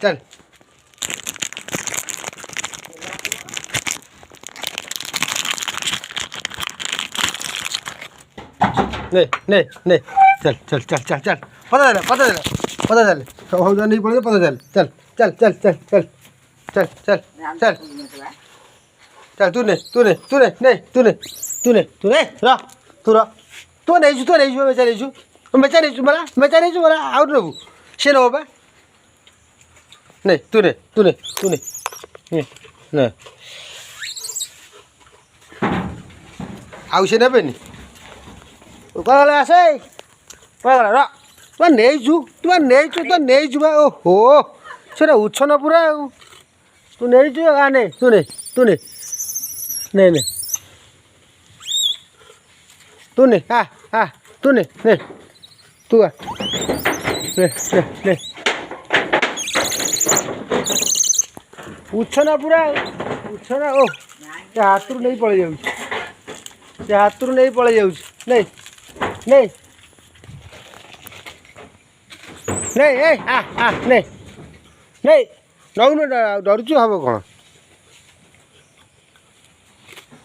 चल नहीं नहीं नहीं चल चल चल चल चल पता चल हो नहीं पड़ेगा पता चल चल चल चल चल चल चल चल चल तूने तूने तूने नहीं तूने तूने तूने रह तू नहीं मला आउट नको शे नको बा नहीं तूने तूने तूने नहीं आवश्यक नहीं कल आसे र तुम नहीं बा ओहो से उछन पूरा तू नहीं आने तूने तूने नहीं नहीं तूने हाँ तूने नहीं तू आ नहीं उछना पूरा उछना ओ हाथ रू नहीं पड़े जाऊँ हाथ रू नहीं पड़े जाऊँ नहीं नहीं नहीं नहीं नहीं नौ डरुचु हम कौन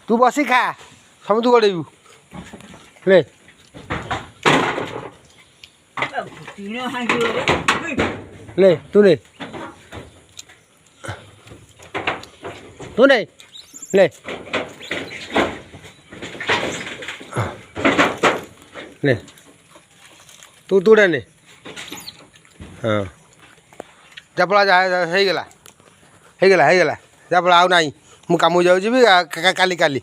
तू बसी खा सब तू गड़ेबू ले ले तू नहीं तू नहीं ले ले तू तू नहीं हाँ जापड़ा जा गला जापड़ा आउ ना मु काम जाऊँ काली काली